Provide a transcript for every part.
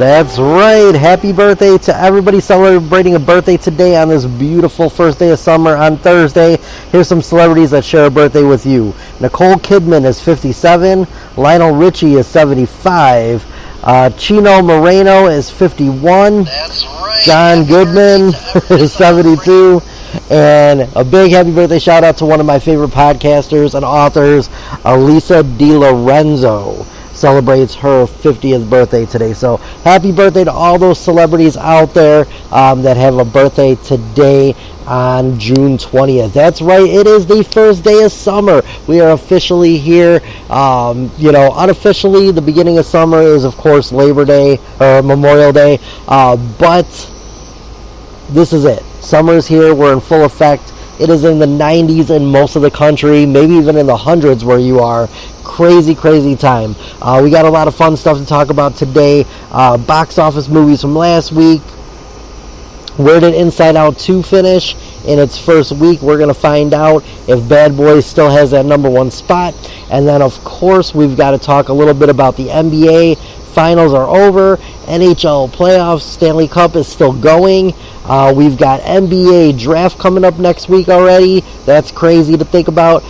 That's right. Happy birthday to everybody celebrating a birthday today on this beautiful first day of summer on Thursday. Here's some celebrities that share a birthday with you. Nicole Kidman is 57. Lionel Richie is 75. Chino Moreno is 51. That's right. John Goodman is 72. And a big happy birthday shout out to one of my favorite podcasters and authors, Elisa DiLorenzo. Celebrates her 50th birthday today. So happy birthday to all those celebrities out there that have a birthday today on June 20th. That's right, it is the first day of summer. We are officially here. Unofficially, the beginning of summer is, of course, Labor Day or Memorial Day. But this is it. Summer is here. We're in full effect. It is in the 90s in most of the country, maybe even in the hundreds where you are. Crazy, crazy time. We got a lot of fun stuff to talk about today. Box office movies from last week. Where did Inside Out 2 finish in its first week? We're going to find out if Bad Boys still has that number one spot. And then, of course, we've got to talk a little bit about the NBA. Finals are over. NHL playoffs. Stanley Cup is still going. We've got NBA draft coming up next week already. That's crazy to think about.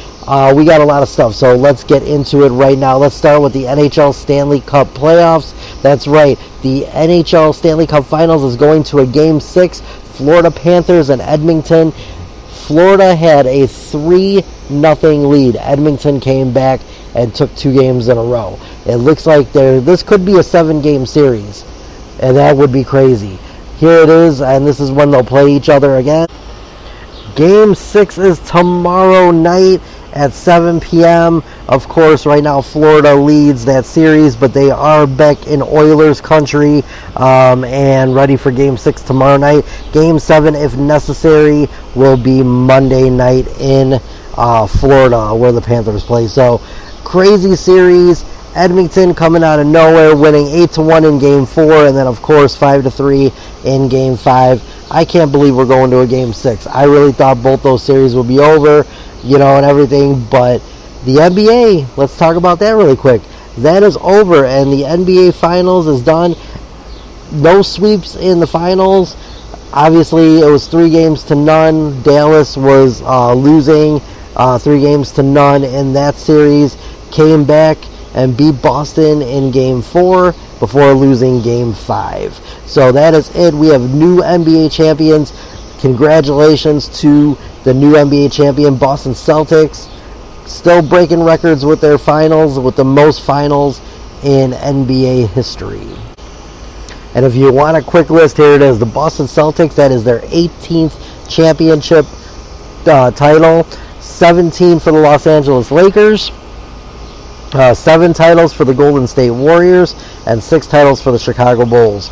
We got a lot of stuff, so let's get into it right now. Let's start with the NHL Stanley Cup playoffs. That's right, the NHL Stanley Cup Finals is going to a Game 6. Florida Panthers and Edmonton. Florida had a 3-0 lead. Edmonton came back and took 2 games in a row. It looks like this could be a 7-game series, and that would be crazy. Here it is, and this is when they'll play each other again. Game 6 is tomorrow night at 7 p.m. Of course, right now Florida leads that series, but they are back in Oilers country and ready for Game 6 tomorrow night. Game 7, if necessary, will be Monday night in Florida, where the Panthers play. So, crazy series. Edmonton coming out of nowhere, winning 8-1 in Game 4, and then, of course, 5-3 in Game 5. I can't believe we're going to a Game 6. I really thought both those series would be over, and everything, but the NBA, let's talk about that really quick. That is over, and the NBA Finals is done. No sweeps in the Finals. Obviously, it was 3-0. Dallas was losing 3-0 in that series. Came back and beat Boston in Game 4 before losing Game 5. So that is it. We have new NBA champions. Congratulations to the new NBA champion, Boston Celtics. Still breaking records with their finals, with the most finals in NBA history. And if you want a quick list, here it is. The Boston Celtics, that is their 18th championship title. 17 for the Los Angeles Lakers. 7 titles for the Golden State Warriors, and 6 titles for the Chicago Bulls.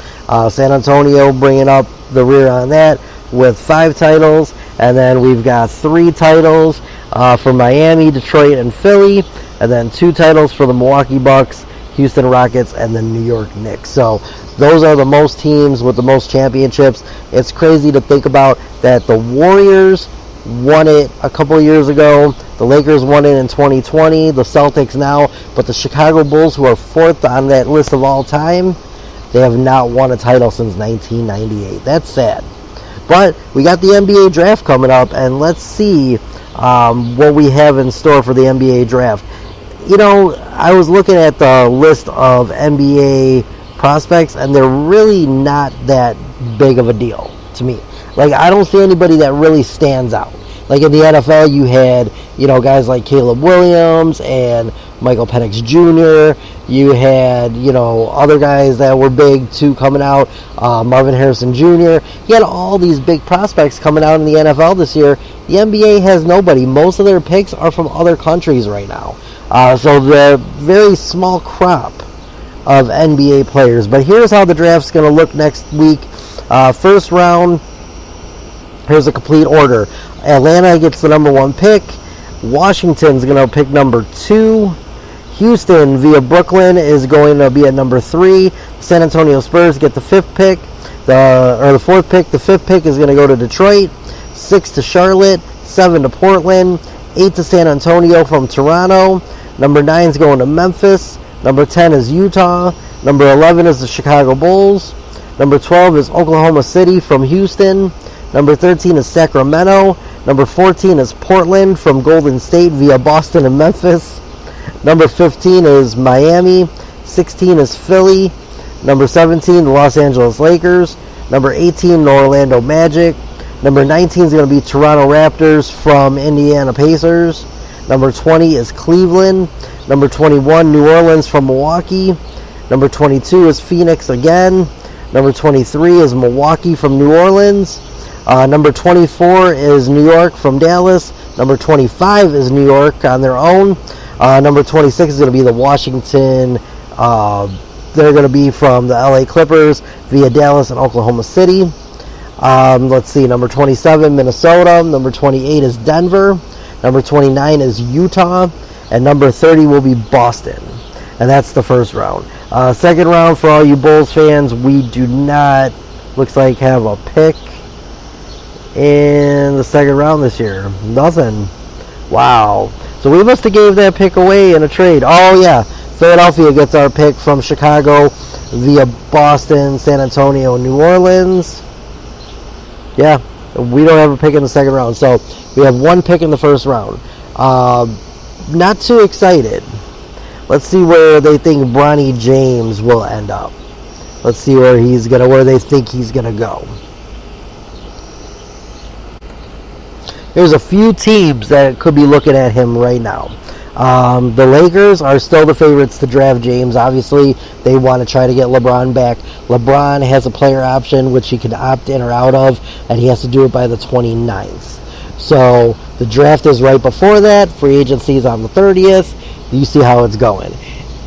San Antonio bringing up the rear on that with 5 titles, and then we've got 3 titles for Miami, Detroit, and Philly, and then 2 titles for the Milwaukee Bucks, Houston Rockets, and the New York Knicks. So those are the most teams with the most championships. It's crazy to think about that the Warriors won it a couple years ago. The Lakers won it in 2020. The Celtics now. But the Chicago Bulls, who are 4th on that list of all time, they have not won a title since 1998. That's sad. But we got the NBA draft coming up, and let's see what we have in store for the NBA draft. I was looking at the list of NBA prospects, and they're really not that big of a deal to me. Like, I don't see anybody that really stands out. Like in the NFL, you had, guys like Caleb Williams and Michael Penix Jr. You had, other guys that were big too coming out, Marvin Harrison Jr. You had all these big prospects coming out in the NFL this year. The NBA has nobody. Most of their picks are from other countries right now. So they're very small crop of NBA players. But here's how the draft's going to look next week. First round, here's a complete order. Atlanta gets the number 1 pick. Washington's going to pick number 2. Houston via Brooklyn is going to be at number 3. San Antonio Spurs get the 5th pick. The 4th pick. The 5th pick is going to go to Detroit. 6 to Charlotte. 7 to Portland. 8 to San Antonio from Toronto. Number 9 is going to Memphis. Number 10 is Utah. Number 11 is the Chicago Bulls. Number 12 is Oklahoma City from Houston. Number 13 is Sacramento. Number 14 is Portland from Golden State via Boston and Memphis. Number 15 is Miami. 16 is Philly. Number 17, the Los Angeles Lakers. Number 18, the Orlando Magic. Number 19 is going to be Toronto Raptors from Indiana Pacers. Number 20 is Cleveland. Number 21, New Orleans from Milwaukee. Number 22 is Phoenix again. Number 23 is Milwaukee from New Orleans. Number 24 is New York from Dallas. Number 25 is New York on their own. Number 26 is going to be the Washington. They're going to be from the LA Clippers via Dallas and Oklahoma City. Let's see. Number 27, Minnesota. Number 28 is Denver. Number 29 is Utah. And number 30 will be Boston. And that's the first round. Second round, for all you Bulls fans, we do not, looks like, have a pick in the second round this year. Nothing. Wow. So we must have gave that pick away in a trade. Oh, yeah. Philadelphia gets our pick from Chicago via Boston, San Antonio, and New Orleans. Yeah. We don't have a pick in the second round. So we have one pick in the first round. Not too excited. Let's see where they think Bronny James will end up. Let's see where they think he's gonna go. There's a few teams that could be looking at him right now. The Lakers are still the favorites to draft James. Obviously, they want to try to get LeBron back. LeBron has a player option which he can opt in or out of, and he has to do it by the 29th. So the draft is right before that. Free agency is on the 30th. You see how it's going.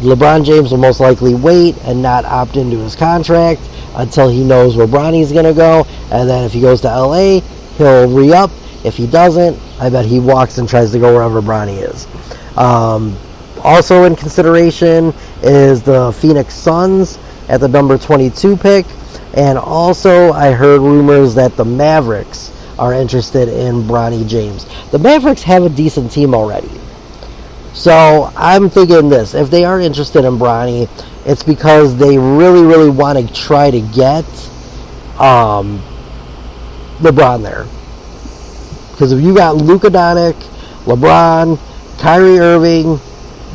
LeBron James will most likely wait and not opt into his contract until he knows where Bronny's going to go. And then if he goes to LA, he'll re-up. If he doesn't, I bet he walks and tries to go wherever Bronny is. Also in consideration is the Phoenix Suns at the number 22 pick. And also I heard rumors that the Mavericks are interested in Bronny James. The Mavericks have a decent team already. So I'm thinking this, if they are interested in Bronny, it's because they really, really want to try to get LeBron there. Because if you got Luka Doncic, LeBron, Kyrie Irving,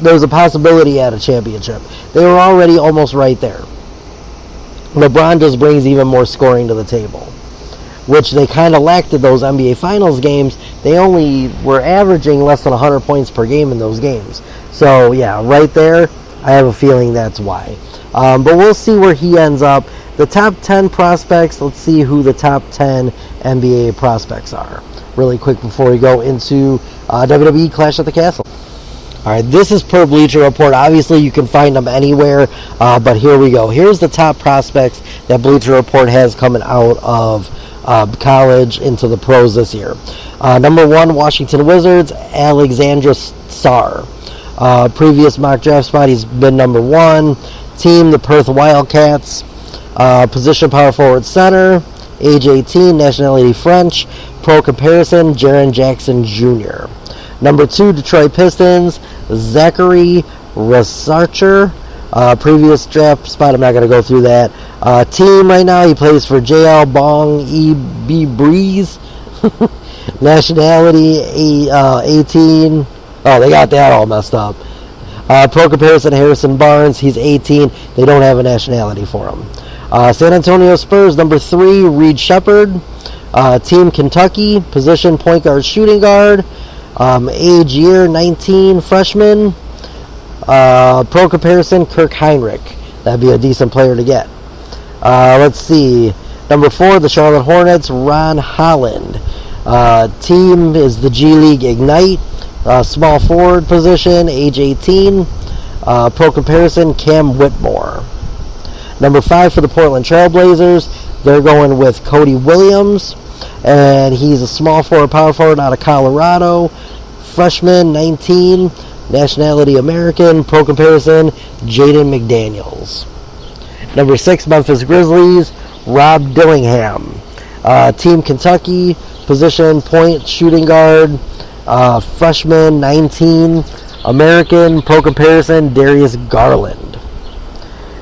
there's a possibility at a championship. They were already almost right there. LeBron just brings even more scoring to the table, which they kind of lacked in those NBA Finals games. They only were averaging less than 100 points per game in those games. So, yeah, right there, I have a feeling that's why. But we'll see where he ends up. The top 10 prospects, let's see who the top 10 NBA prospects are. Really quick before we go into WWE Clash at the Castle. All right, this is per Bleacher Report. Obviously, you can find them anywhere, but here we go. Here's the top prospects that Bleacher Report has coming out of college into the pros this year. Number 1, Washington Wizards, Alexandra Sarr. Previous mock draft spot, he's been number 1. Team, the Perth Wildcats. Position, power forward center. Age 18, nationality French. Pro comparison, Jaren Jackson Jr. Number 2, Detroit Pistons, Zachary Rasarcher. Previous draft spot, I'm not going to go through that. Team right now, he plays for JL Bong E.B. Breeze. Nationality, 18. Oh, they got that all messed up. Pro comparison, Harrison Barnes. He's 18. They don't have a nationality for him. San Antonio Spurs, number 3, Reed Shepherd. Team, Kentucky. Position, point guard, shooting guard. Age, year, 19, freshman. Pro comparison, Kirk Heinrich. That'd be a decent player to get. Let's see. Number 4, the Charlotte Hornets, Ron Holland. Team is the G League Ignite. Small forward position, age 18. Pro comparison, Cam Whitmore. Number 5 for the Portland Trailblazers, they're going with Cody Williams. And he's a small forward, power forward out of Colorado. Freshman, 19. Nationality American. Pro comparison, Jaden McDaniels. Number 6, Memphis Grizzlies, Rob Dillingham. Team, Kentucky. Position, point, shooting guard. Freshman, 19. American. Pro comparison, Darius Garland.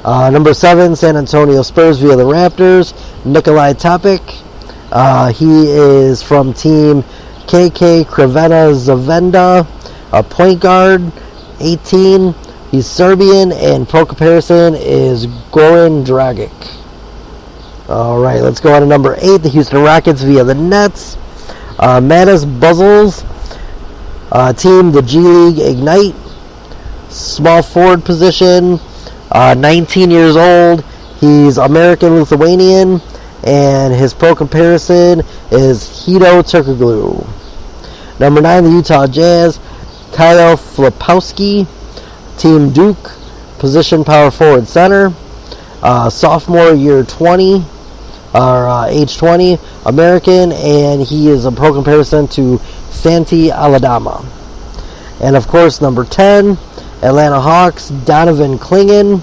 Number 7, San Antonio Spurs via the Raptors, Nikolai Topic. He is from Team KK Crvena Zvezda, a point guard, 18. He's Serbian, and pro comparison is Goran Dragic. All right, let's go on to number 8, the Houston Rockets via the Nets. Mattis Buzzles, team the G League Ignite, small forward position, 19 years old. He's American-Lithuanian, and his pro comparison is Hedo Turkoglu. Number 9, the Utah Jazz, Kyle Flipowski, team Duke, position power forward center, sophomore year 20, or age 20, American, and he is a pro comparison to Santi Aldama. And of course, number 10, Atlanta Hawks, Donovan Clingan,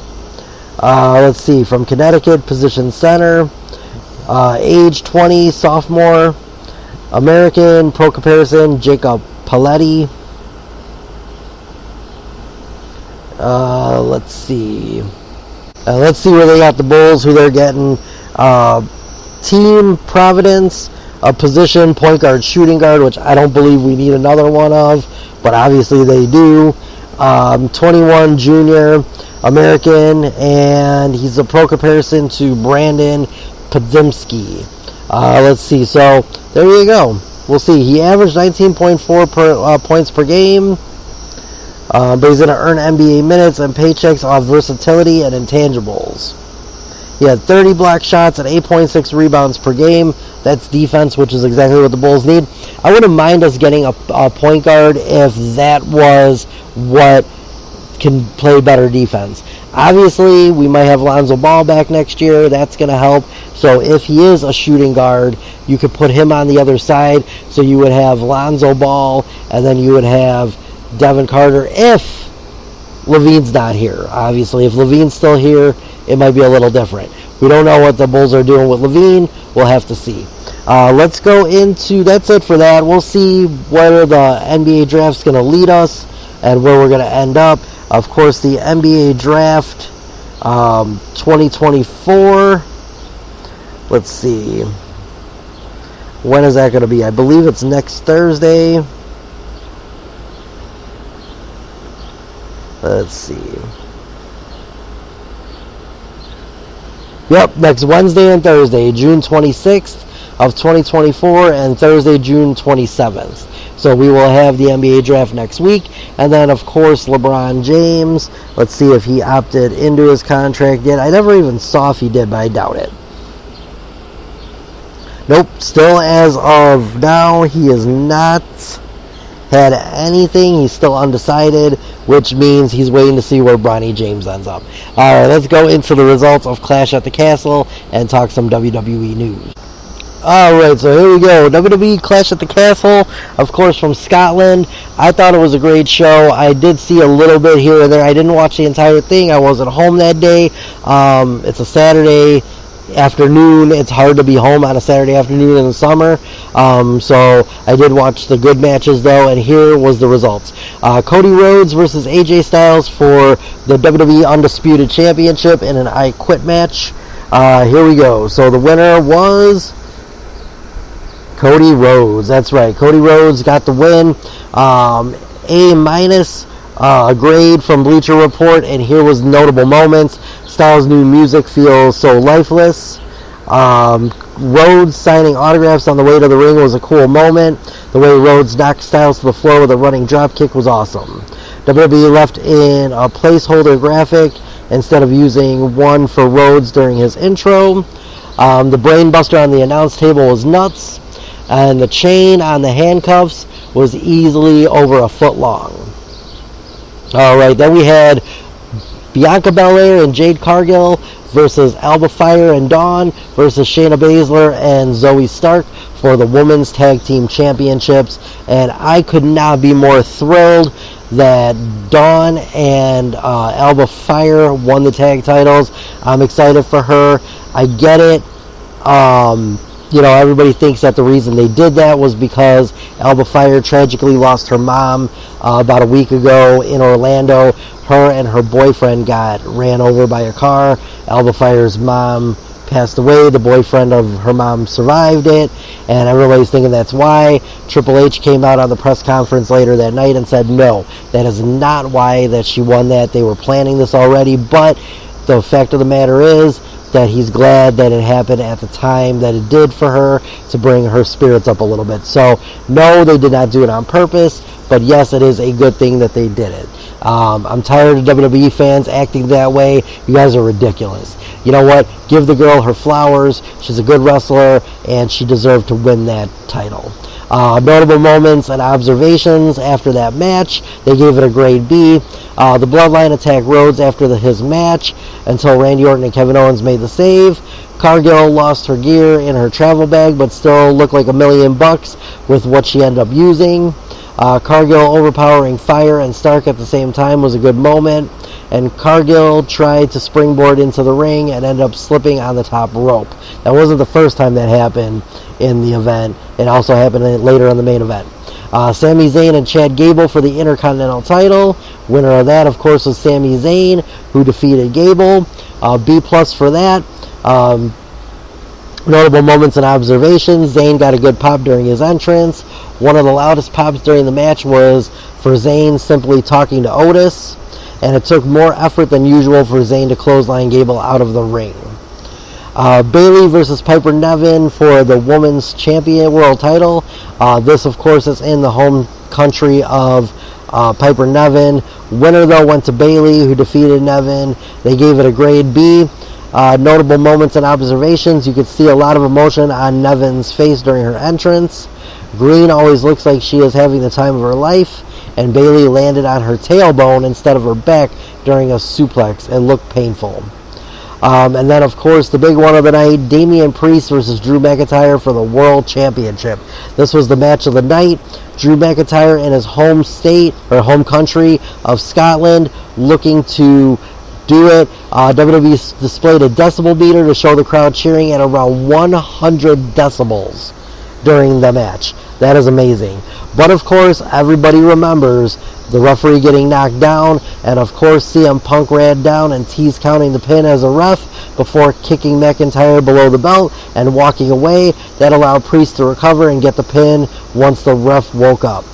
let's see, from Connecticut, position center, age 20, sophomore, American, pro comparison, Jacob Paletti. Let's see where they got the Bulls, who they're getting. Team Providence, a position, point guard, shooting guard, which I don't believe we need another one of, but obviously they do. 21, junior, American, and he's a pro comparison to Brandon Podziemski. Let's see, so there you go. We'll see. He averaged 19.4 points per game, but he's going to earn NBA minutes and paychecks off versatility and intangibles. He had 30 block shots and 8.6 rebounds per game. That's defense, which is exactly what the Bulls need. I wouldn't mind us getting a point guard if that was what can play better defense. Obviously, we might have Lonzo Ball back next year. That's going to help. So if he is a shooting guard, you could put him on the other side. So you would have Lonzo Ball, and then you would have Devin Carter if Levine's not here. Obviously, if Levine's still here, it might be a little different. We don't know what the Bulls are doing with Levine. We'll have to see. Let's go into, that's it for that. We'll see where the NBA draft's going to lead us and where we're going to end up. Of course, the NBA draft 2024. Let's see. When is that going to be? I believe it's next Thursday. Let's see. Yep, next Wednesday and Thursday, June 26th of 2024 and Thursday, June 27th. So we will have the NBA draft next week. And then, of course, LeBron James. Let's see if he opted into his contract yet. I never even saw if he did, but I doubt it. Nope, still as of now, he has not had anything. He's still undecided, which means he's waiting to see where Bronny James ends up. All right, let's go into the results of Clash at the Castle and talk some WWE news. All right, so here we go. WWE Clash at the Castle, of course, from Scotland. I thought it was a great show. I did see a little bit here and there. I didn't watch the entire thing. I wasn't home that day. It's a Saturday afternoon. It's hard to be home on a Saturday afternoon in the summer. So I did watch the good matches, though, and here was the results. Cody Rhodes versus AJ Styles for the WWE Undisputed Championship in an I Quit match. Here we go. So the winner was Cody Rhodes. That's right. Cody Rhodes got the win. A- grade from Bleacher Report, and here was notable moments. Styles' new music feels so lifeless. Rhodes signing autographs on the way to the ring was a cool moment. The way Rhodes knocked Styles to the floor with a running drop kick was awesome. WWE left in a placeholder graphic instead of using one for Rhodes during his intro. The brainbuster on the announce table was nuts, and the chain on the handcuffs was easily over a foot long. All right, then we had Bianca Belair and Jade Cargill versus Alba Fire and Dawn versus Shayna Baszler and Zoe Stark for the Women's Tag Team Championships. And I could not be more thrilled that Dawn and Alba Fire won the tag titles. I'm excited for her. I get it. everybody thinks that the reason they did that was because Alba Fire tragically lost her mom about a week ago in Orlando. Her and her boyfriend got ran over by a car. Alba Fire's mom passed away. The boyfriend of her mom survived it, and everybody's thinking that's why. Triple H came out on the press conference later that night and said, no, that is not why that she won that. They were planning this already, but the fact of the matter is that he's glad that it happened at the time that it did for her to bring her spirits up a little bit. So, no, they did not do it on purpose, but yes, it is a good thing that they did it. I'm tired of WWE fans acting that way. You guys are ridiculous. You know what? Give the girl her flowers. She's a good wrestler, and she deserved to win that title. Notable moments and observations after that match. They gave it a grade B. The Bloodline attacked Rhodes after his match until Randy Orton and Kevin Owens made the save. Cargill lost her gear in her travel bag, but still looked like $1 million with what she ended up using. Cargill overpowering Fire and Stark at the same time was a good moment. And Cargill tried to springboard into the ring and ended up slipping on the top rope. That wasn't the first time that happened in the event. It also happened later in the main event. Sami Zayn and Chad Gable for the Intercontinental title. Winner of that, of course, was Sami Zayn, who defeated Gable. B+ for that. Notable moments and observations. Zayn got a good pop during his entrance. One of the loudest pops during the match was for Zayn simply talking to Otis. And it took more effort than usual for Zayn to clothesline Gable out of the ring. Bayley versus Piper Niven for the Women's Champion World title. This, of course, is in the home country of Piper Niven. Winner, though, went to Bayley, who defeated Niven. They gave it a grade B. Notable moments and observations. You could see a lot of emotion on Niven's face during her entrance. Green always looks like she is having the time of her life. And Bayley landed on her tailbone instead of her back during a suplex. It looked painful. And then, of course, the big one of the night, Damian Priest versus Drew McIntyre for the World Championship. This was the match of the night. Drew McIntyre in his home state, or home country of Scotland, looking to do it. WWE displayed a decibel meter to show the crowd cheering at around 100 decibels during the match. That is amazing. But of course, everybody remembers the referee getting knocked down, and of course CM Punk ran down and teased counting the pin as a ref before kicking McIntyre below the belt and walking away. That allowed Priest to recover and get the pin once the ref woke up.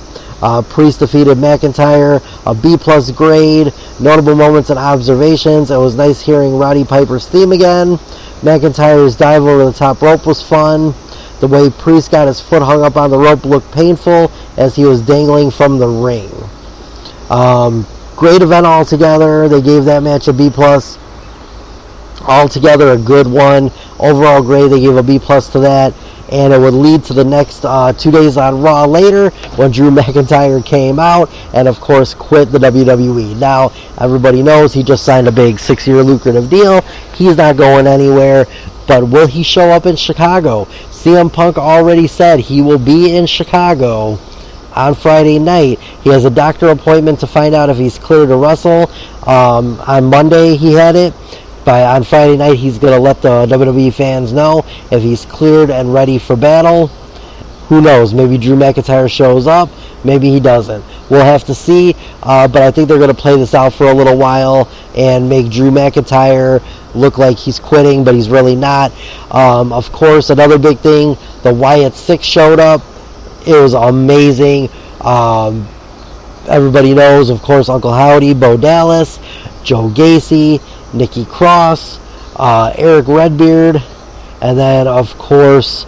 Priest defeated McIntyre, a B+ grade. Notable moments and observations. It was nice hearing Roddy Piper's theme again. McIntyre's dive over the top rope was fun. The way Priest got his foot hung up on the rope looked painful as he was dangling from the ring. Great event altogether. They gave that match a B+. Altogether a good one. Overall grade, they gave a B+ to that. And it would lead to the next 2 days on Raw later when Drew McIntyre came out and, of course, quit the WWE. Now, everybody knows he just signed a big 6-year lucrative deal. He's not going anywhere. But will he show up in Chicago? CM Punk already said he will be in Chicago on Friday night. He has a doctor appointment to find out if he's clear to wrestle. On Monday he had it. On Friday night he's going to let the WWE fans know if he's cleared and ready for battle. Who knows? Maybe Drew McIntyre shows up. Maybe he doesn't. We'll have to see. But I think they're going to play this out for a little while and make Drew McIntyre look like he's quitting, but he's really not. Of course, another big thing, the Wyatt Six showed up. It was amazing. Everybody knows, of course, Uncle Howdy, Bo Dallas, Joe Gacy, Nikki Cross, Eric Redbeard, and then, of course,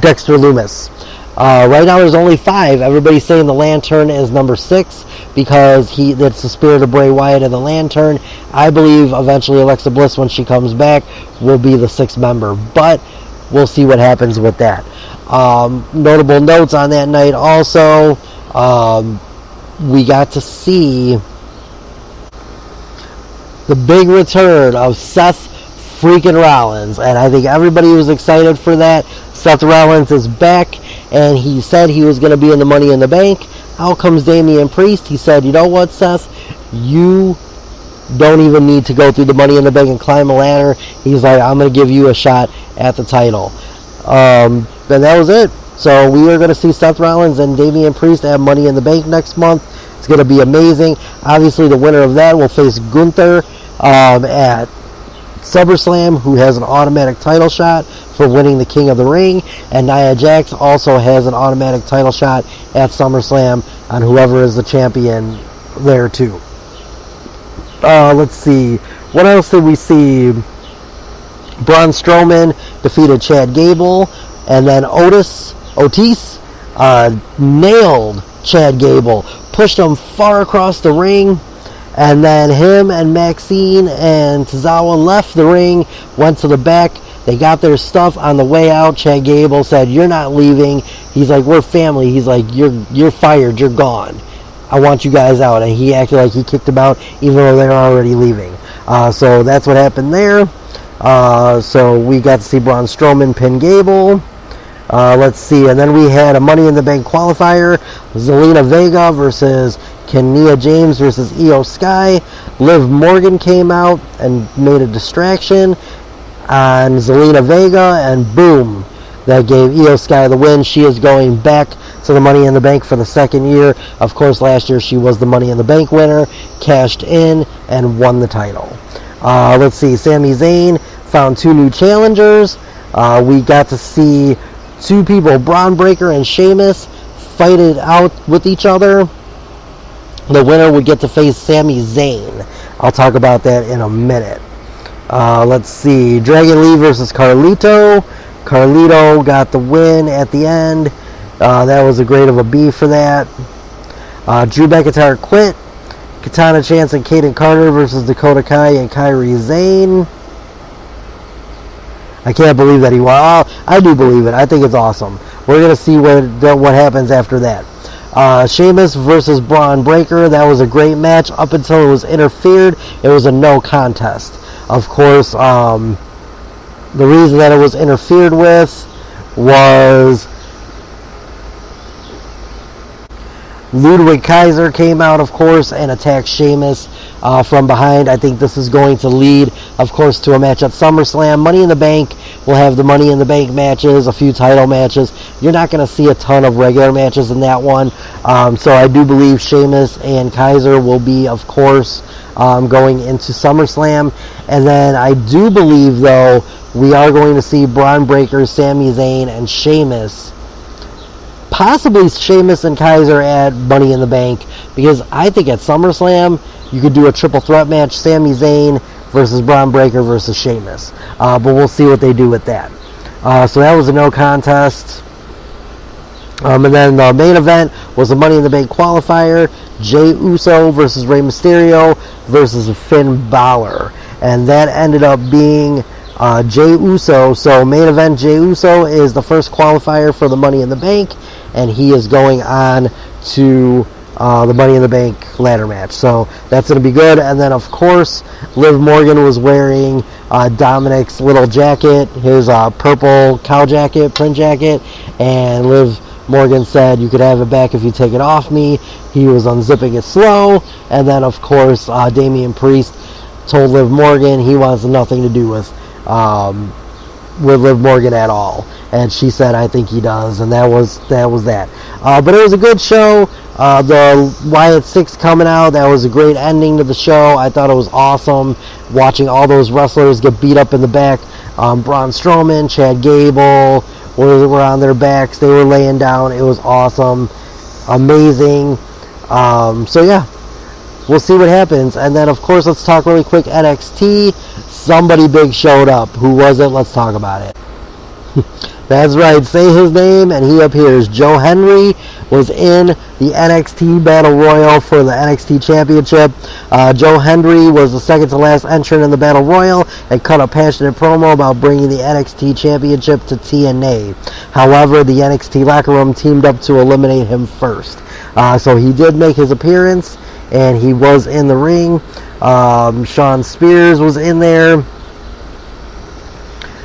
Dexter Lumis. Right now there's only 5. Everybody's saying the Lantern is number 6 because that's the spirit of Bray Wyatt and the Lantern. I believe eventually Alexa Bliss, when she comes back, will be the 6th member. But we'll see what happens with that. Notable notes on that night also. We got to see the big return of Seth freaking Rollins. And I think everybody was excited for that. Seth Rollins is back, and he said he was going to be in the Money in the Bank. Out comes Damian Priest. He said, you know what, Seth? You don't even need to go through the Money in the Bank and climb a ladder. He's like, I'm going to give you a shot at the title. And that was it. So we are going to see Seth Rollins and Damian Priest have Money in the Bank next month. It's going to be amazing. Obviously, the winner of that will face Gunther at SummerSlam, who has an automatic title shot for winning the King of the Ring, and Nia Jax also has an automatic title shot at SummerSlam on whoever is the champion there too. Let's see, what else did we see? Braun Strowman defeated Chad Gable, and then Otis nailed Chad Gable, pushed him far across the ring. And then him and Maxine and Tozawa left the ring, went to the back. They got their stuff. On the way out, Chad Gable said, "You're not leaving." He's like, "We're family." He's like, "You're fired. You're gone. I want you guys out." And he acted like he kicked him out, even though they were already leaving. So that's what happened there. So we got to see Braun Strowman pin Gable. Let's see. And then we had a Money in the Bank qualifier. Zelina Vega versus Nia James versus Io Sky. Liv Morgan came out and made a distraction on Zelina Vega, and boom, that gave Io Sky the win. She is going back to the Money in the Bank for the second year. Of course, last year she was the Money in the Bank winner, cashed in, and won the title. Let's see, Sami Zayn found 2 new challengers. We got to see 2 people, Braun Breaker and Sheamus, fight it out with each other. The winner would get to face Sami Zayn. I'll talk about that in a minute. Let's see. Dragon Lee versus Carlito. Carlito got the win at the end. That was a grade of a B for that. Drew McIntyre quit. Katana Chance and Kaden Carter versus Dakota Kai and Kairi Sane. I can't believe that he won. Oh, I do believe it. I think it's awesome. We're going to see what happens after that. Sheamus versus Braun Breaker. That was a great match up until it was interfered. It was a no contest. Of course, the reason that it was interfered with was Ludwig Kaiser came out, of course, and attacked Sheamus from behind. I think this is going to lead, of course, to a match at SummerSlam. Money in the Bank will have the Money in the Bank matches, a few title matches. You're not going to see a ton of regular matches in that one. So I do believe Sheamus and Kaiser will be, of course, going into SummerSlam. And then I do believe, though, we are going to see Braun Breaker, Sami Zayn, and Sheamus. Possibly Sheamus and Kaiser at Money in the Bank, because I think at SummerSlam you could do a triple threat match, Sami Zayn versus Braun Breaker versus Sheamus. But we'll see what they do with that. So that was a no contest. And then the main event was a Money in the Bank qualifier, Jey Uso versus Rey Mysterio versus Finn Balor. And that ended up being Jey Uso. So main event, Jey Uso is the first qualifier for the Money in the Bank, and he is going on to the Money in the Bank ladder match. So that's going to be good. And then, of course, Liv Morgan was wearing Dominic's little jacket, his purple cow jacket, print jacket, and Liv Morgan said, "You could have it back if you take it off me." He was unzipping it slow. And then, of course, Damian Priest told Liv Morgan he wants nothing to do with Liv Morgan at all, and she said, "I think he does," and that was that. But it was a good show. The Wyatt Six coming out, that was a great ending to the show. I thought it was awesome watching all those wrestlers get beat up in the back. Braun Strowman, Chad Gable were on their backs. They were laying down. It was awesome, amazing. So yeah, we'll see what happens. And then, of course, let's talk really quick NXT. Somebody big showed up. Who was it? Let's talk about it. That's right. Say his name and he appears. Joe Henry was in the NXT Battle Royal for the NXT Championship. Joe Henry was the second to last entrant in the Battle Royal and cut a passionate promo about bringing the NXT Championship to TNA. However, the NXT locker room teamed up to eliminate him first. So he did make his appearance, and he was in the ring. Sean Spears was in there.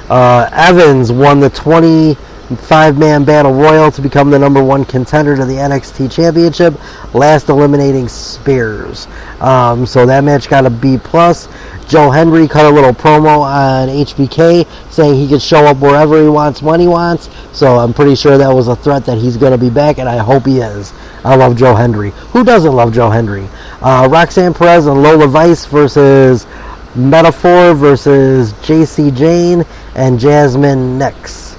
Evans won the 25-man Battle Royal to become the number 1 contender to the NXT Championship, last eliminating Spears. So that match got a B+. Joe Hendry cut a little promo on HBK saying he could show up wherever he wants when he wants. So I'm pretty sure that was a threat that he's going to be back, and I hope he is. I love Joe Hendry. Who doesn't love Joe Hendry? Roxanne Perez and Lola Vice versus Metaphor versus JC Jane and Jasmine Nix.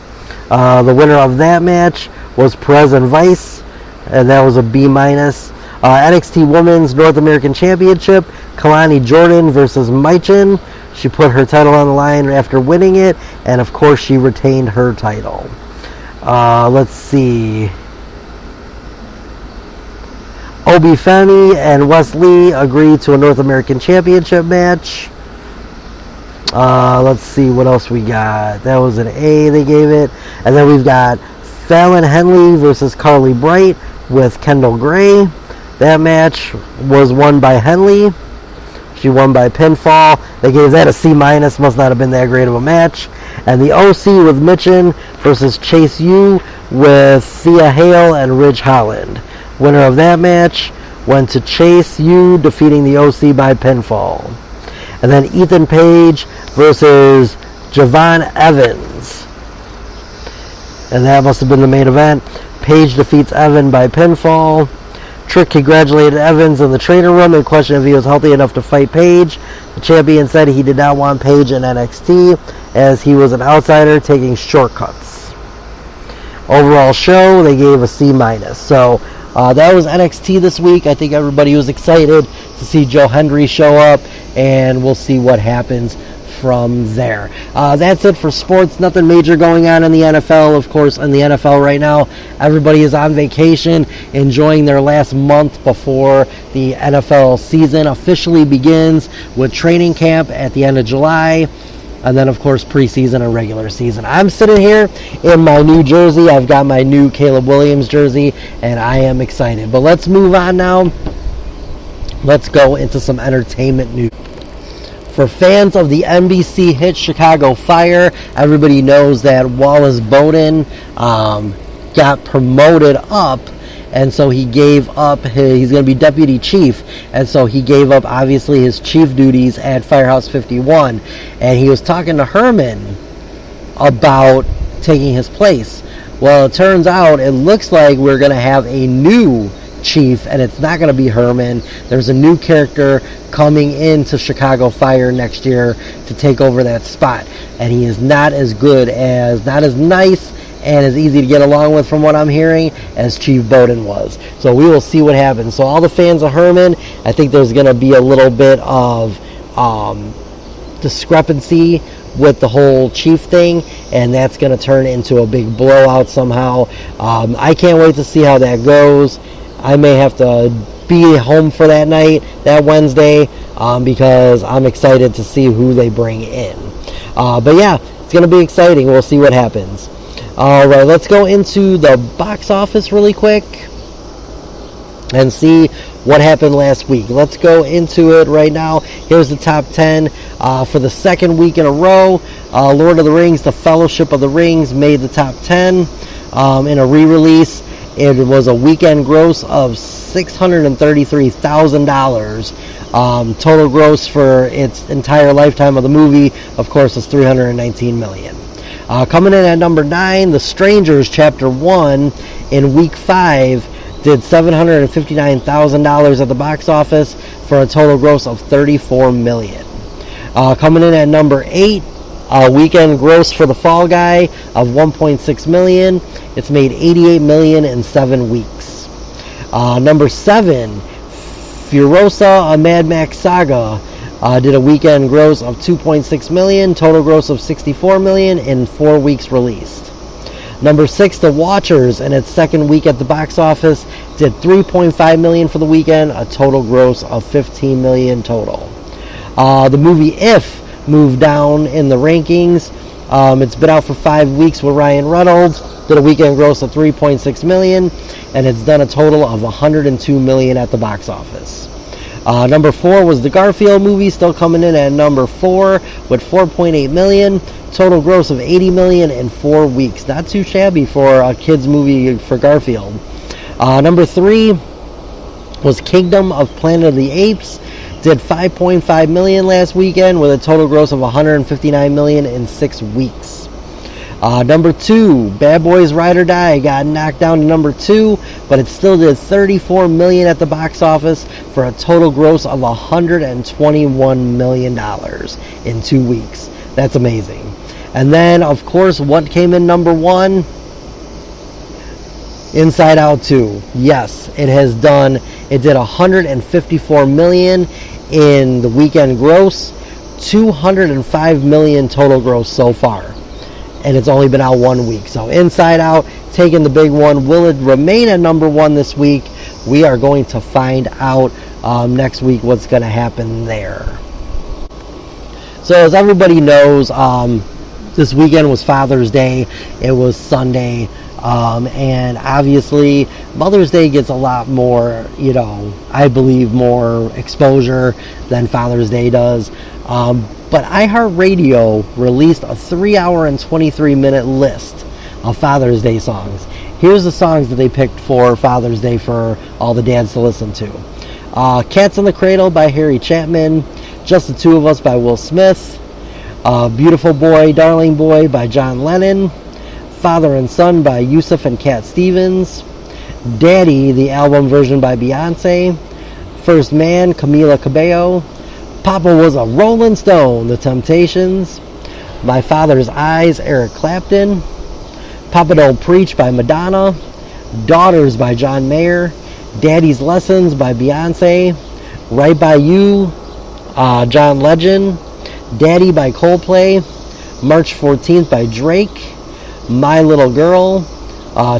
The winner of that match was Perez and Vice, and that was a B-. NXT Women's North American Championship, Kalani Jordan versus Michin. She put her title on the line after winning it, and of course she retained her title. Let's see. Obi Femi and Wesley agreed to a North American Championship match. Let's see what else we got. That was an A they gave it. And then we've got Fallon Henley versus Carly Bright with Kendall Gray. That match was won by Henley. She won by pinfall. They gave that a C-. Must not have been that great of a match. And the OC with Michin versus Chase U with Thea Hale and Ridge Holland. Winner of that match went to Chase U, defeating the OC by pinfall. And then Ethan Page versus Javon Evans. And that must have been the main event. Page defeats Evan by pinfall. Trick congratulated Evans in the training room and questioned if he was healthy enough to fight Page. The champion said he did not want Page in NXT as he was an outsider taking shortcuts. Overall show, they gave a C-. So that was NXT this week. I think everybody was excited to see Joe Hendry show up, and we'll see what happens from there. That's it for sports. Nothing major going on in the NFL. Of course, in the NFL right now, everybody is on vacation, enjoying their last month before the NFL season officially begins with training camp at the end of July. And then, of course, preseason and regular season. I'm sitting here in my new jersey. I've got my new Caleb Williams jersey, and I am excited. But let's move on now. Let's go into some entertainment news. For fans of the NBC hit Chicago Fire, everybody knows that Wallace Bowden got promoted up, and so he gave up he's going to be deputy chief, and so he gave up obviously his chief duties at Firehouse 51, and he was talking to Herman about taking his place. Well, it turns out it looks like we're going to have a new chief, and it's not going to be Herman. There's a new character coming into Chicago Fire next year to take over that spot, and he is not as nice and as easy to get along with, from what I'm hearing, as Chief Bowden was. So we will see what happens. So all the fans of Herman, I think there's going to be a little bit of discrepancy with the whole chief thing, and that's going to turn into a big blowout somehow. I can't wait to see how that goes. I may have to be home for that night, that Wednesday, because I'm excited to see who they bring in. But yeah, it's going to be exciting. We'll see what happens. All right, let's go into the box office really quick and see what happened last week. Let's go into it right now. Here's the top 10 for the second week in a row. Lord of the Rings, The Fellowship of the Rings made the top 10 in a re-release. It was a weekend gross of $633,000. Total gross for its entire lifetime of the movie, of course, is $319 million. Coming in at number 9, The Strangers Chapter 1 in week 5 did $759,000 at the box office for a total gross of $34 million. Coming in at number 8, weekend gross for The Fall Guy of $1.6 million. It's made $88 million in 7 weeks. Number 7, Furiosa, A Mad Max Saga did a weekend gross of $2.6 million, total gross of $64 million in 4 weeks released. Number 6, The Watchers, in its second week at the box office, did $3.5 million for the weekend, a total gross of $15 million total. The movie If moved down in the rankings. It's been out for 5 weeks with Ryan Reynolds, did a weekend gross of $3.6 million, and it's done a total of $102 million at the box office. Number 4 was the Garfield movie, still coming in at number 4 with $4.8 million. Total gross of $80 million in 4 weeks. Not too shabby for a kids movie for Garfield. Number 3 was Kingdom of Planet of the Apes. Did $5.5 million last weekend with a total gross of $159 million in 6 weeks. Number 2, Bad Boys Ride or Die got knocked down to number 2, but it still did $34 million at the box office for a total gross of $121 million in 2 weeks. That's amazing. And then, of course, what came in number 1? Inside Out 2. Yes, it has done. It did $154 million in the weekend gross, $205 million total gross so far. And it's only been out 1 week. So Inside Out taking the big one. Will it remain at number 1 this week? We are going to find out next week what's going to happen there. So as everybody knows, this weekend was Father's Day. It was Sunday. And obviously Mother's Day gets a lot more, I believe more exposure than Father's Day does. But iHeartRadio released a 3-hour and 23-minute list of Father's Day songs. Here's the songs that they picked for Father's Day for all the dads to listen to. Cats in the Cradle by Harry Chapman. Just the Two of Us by Will Smith. Beautiful Boy, Darling Boy by John Lennon. Father and Son by Yusuf and Cat Stevens. Daddy, the album version by Beyonce. First Man, Camila Cabello. Papa Was a Rolling Stone, The Temptations. My Father's Eyes, Eric Clapton. Papa Don't Preach by Madonna. Daughters by John Mayer. Daddy's Lessons by Beyonce. Right By You, John Legend. Daddy by Coldplay. March 14th by Drake. My Little Girl,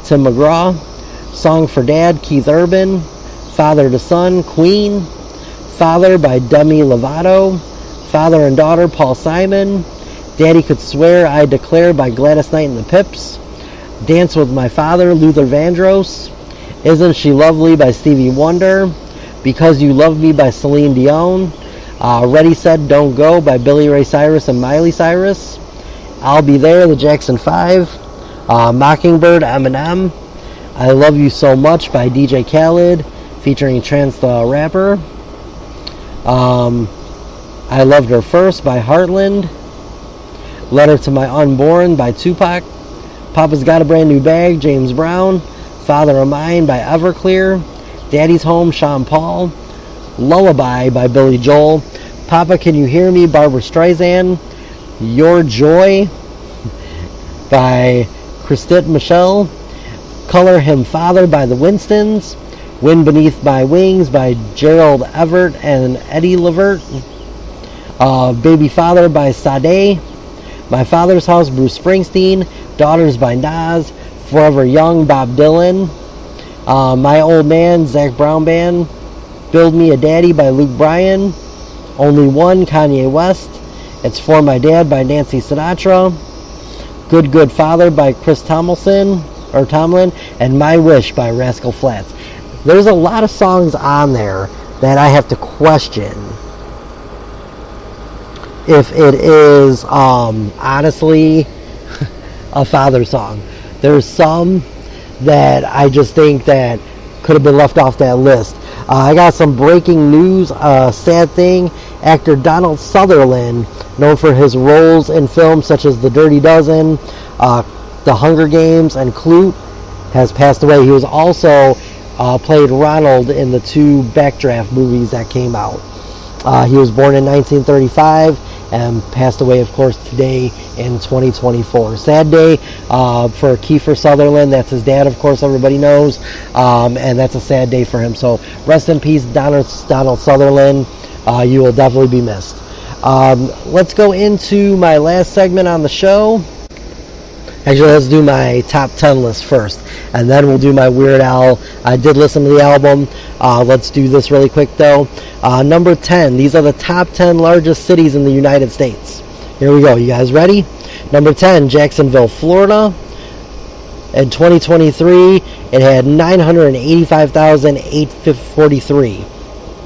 Tim McGraw. Song for Dad, Keith Urban. Father to Son, Queen. Father by Demi Lovato. Father and Daughter, Paul Simon. Daddy Could Swear, I Declare by Gladys Knight and the Pips. Dance with My Father, Luther Vandross. Isn't She Lovely by Stevie Wonder. Because You Love Me by Celine Dion. Ready, Set, Don't Go by Billy Ray Cyrus and Miley Cyrus. I'll Be There, the Jackson 5. Mockingbird, Eminem. I Love You So Much by DJ Khaled featuring Chance the Rapper. I Loved Her First by Heartland. Letter to My Unborn by Tupac. Papa's Got a Brand New Bag, James Brown. Father of Mine by Everclear. Daddy's Home, Sean Paul. Lullaby by Billy Joel. Papa Can You Hear Me, Barbra Streisand. Your Joy by Christine Michelle. Color Him Father by the Winstons. Wind Beneath My Wings by Gerald Everett and Eddie Levert. Baby Father by Sade. My Father's House, Bruce Springsteen. Daughters by Nas. Forever Young, Bob Dylan. My Old Man, Zach Brown Band. Build Me a Daddy by Luke Bryan. Only One, Kanye West. It's For My Dad by Nancy Sinatra. Good Good Father by Chris Tomlin. And My Wish by Rascal Flatts. There's a lot of songs on there that I have to question if it is honestly a father song. There's some that I just think that could have been left off that list. I got some breaking news. Sad thing, actor Donald Sutherland, known for his roles in films such as The Dirty Dozen, The Hunger Games, and Clute, has passed away. He was also played Ronald in the 2 Backdraft movies that came out. He was born in 1935 and passed away, of course, today in 2024. Sad day for Kiefer Sutherland. That's his dad, of course, everybody knows. And that's a sad day for him. So rest in peace, Donald Sutherland. You will definitely be missed. Let's go into my last segment on the show. Actually, let's do my top 10 list first, and then we'll do my Weird Al. I did listen to the album. Let's do this really quick, though. Number 10, these are the top 10 largest cities in the United States. Here we go. You guys ready? Number 10, Jacksonville, Florida. In 2023, it had 985,843.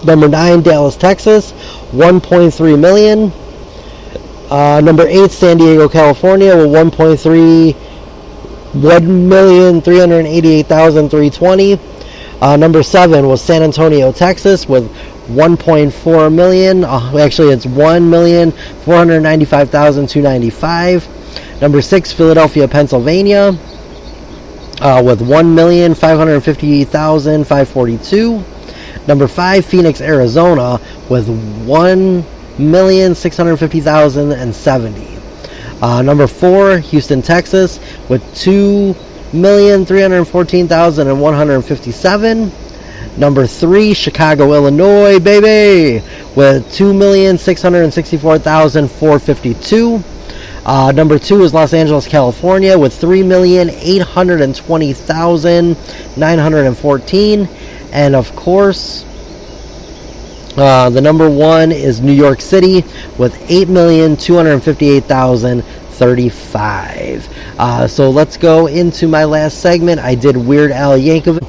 Number 9, Dallas, Texas, 1.3 million. Number 8, San Diego, California, with 1,388,320. Number 7 was San Antonio, Texas, with 1.4 million. Actually, it's 1,495,295. Number 6, Philadelphia, Pennsylvania, with 1,550,542. Number 5, Phoenix, Arizona, with 1,650,070. Number 4, Houston, Texas, with 2,314,157. Number 3, Chicago, Illinois, baby, with 2,664,452. Number 2 is Los Angeles, California, with 3,820,914. And of course, the number 1 is New York City with 8,258,035. So let's go into my last segment. I did Weird Al Yankovic.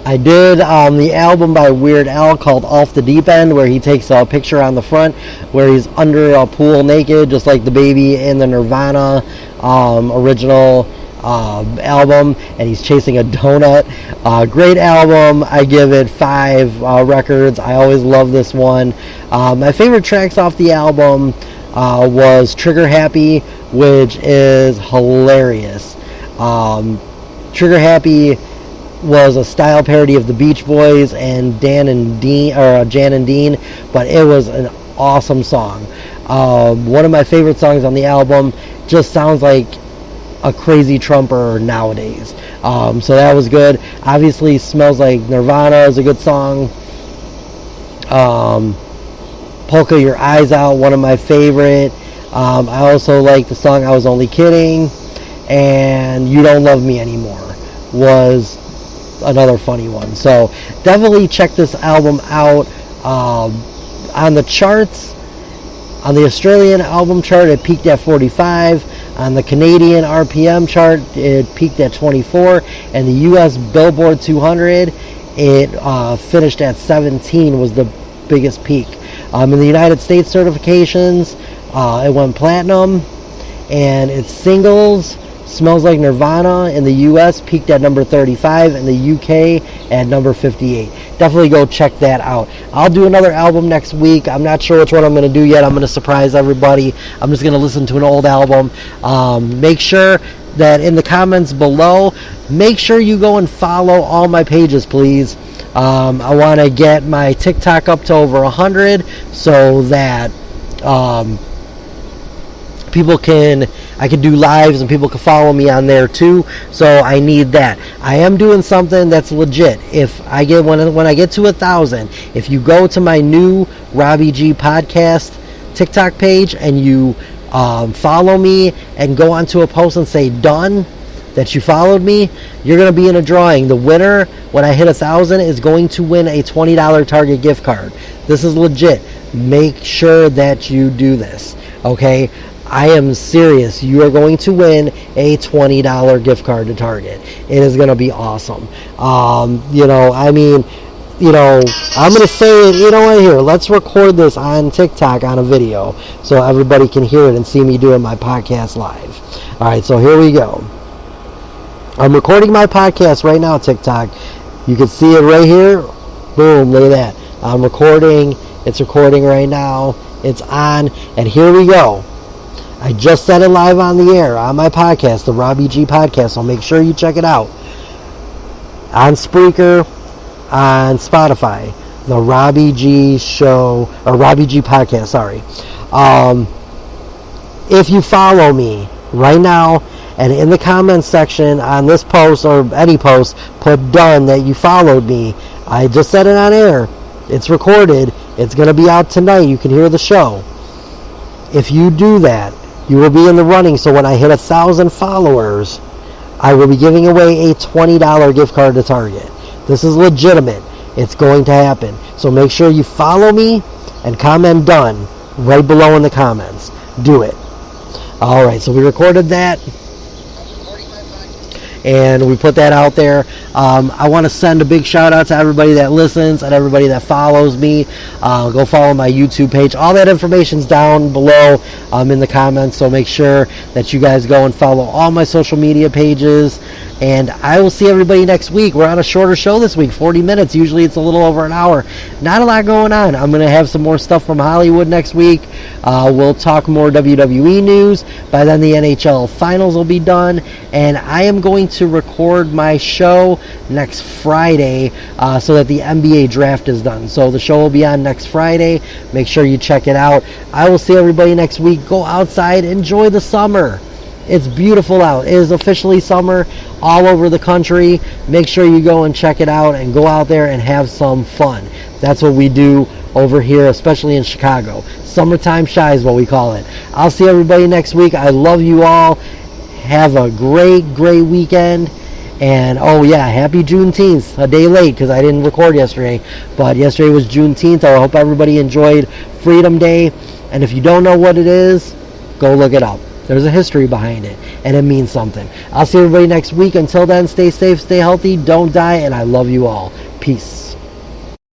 I did the album by Weird Al called Off the Deep End, where he takes a picture on the front where he's under a pool naked, just like the baby in the Nirvana original album, and he's chasing a donut. Great album. I give it 5 records. I always love this one. My favorite tracks off the album was Trigger Happy, which is hilarious. Trigger Happy was a style parody of the Beach Boys and Jan and Dean, but it was an awesome song. One of my favorite songs on the album. Just sounds like a crazy trumper nowadays. So that was good. Obviously, Smells Like Nirvana is a good song. Polka Your Eyes Out, one of my favorite. I also like the song I Was Only Kidding, and You Don't Love Me Anymore was another funny one. So definitely check this album out. On the charts, on the Australian album chart, it peaked at 45. On the Canadian RPM chart, it peaked at 24. And the US Billboard 200, it finished at 17, was the biggest peak. In the United States certifications, it went platinum. And its singles, Smells Like Nirvana in the US peaked at number 35, in the UK at number 58. Definitely go check that out. I'll do another album next week. I'm not sure which one I'm going to do yet. I'm going to surprise everybody. I'm just going to listen to an old album. Make sure that in the comments below, make sure you go and follow all my pages, please. I want to get my TikTok up to over 100 so that I can do lives and people can follow me on there too. So I need that. I am doing something that's legit. If I get when I get to 1,000, if you go to my new Robbie.G podcast TikTok page and you follow me and go onto a post and say done, that you followed me, you're going to be in a drawing. The winner, when I hit 1,000, is going to win a $20 Target gift card. This is legit. Make sure that you do this. Okay? I am serious. You are going to win a $20 gift card to Target. It is going to be awesome. I'm going to say it, here, let's record this on TikTok on a video so everybody can hear it and see me doing my podcast live. All right, so here we go. I'm recording my podcast right now, TikTok. You can see it right here. Boom, look at that. I'm recording. It's recording right now. It's on, and here we go. I just said it live on the air on my podcast, the Robbie.G podcast, so make sure you check it out. On Spreaker, on Spotify, the Robbie.G show, or Robbie.G podcast, sorry. If you follow me right now, and in the comments section on this post, or any post, put done that you followed me. I just said it on air. It's recorded. It's going to be out tonight. You can hear the show. If you do that, you will be in the running. So when I hit 1,000 followers, I will be giving away a $20 gift card to Target. This is legitimate. It's going to happen. So make sure you follow me and comment done right below in the comments. Do it. All right, so we recorded that. And we put that out there. I want to send a big shout out to everybody that listens and everybody that follows me. Go follow my YouTube page. All that information's down below in the comments. So make sure that you guys go and follow all my social media pages. And I will see everybody next week. We're on a shorter show this week, 40 minutes. Usually it's a little over an hour. Not a lot going on. I'm going to have some more stuff from Hollywood next week. We'll talk more WWE news. By then the NHL Finals will be done. And I am going to record my show next Friday so that the NBA draft is done. So the show will be on next Friday. Make sure you check it out. I will see everybody next week. Go outside. Enjoy the summer. It's beautiful out. It is officially summer all over the country. Make sure you go and check it out and go out there and have some fun. That's what we do over here, especially in Chicago. Summertime shy is what we call it. I'll see everybody next week. I love you all. Have a great weekend. And oh yeah, happy Juneteenth. A day late because I didn't record yesterday. But yesterday was Juneteenth. I hope everybody enjoyed Freedom Day. And if you don't know what it is, go look it up. There's a history behind it, and it means something. I'll see everybody next week. Until then, stay safe, stay healthy, don't die, and I love you all. Peace.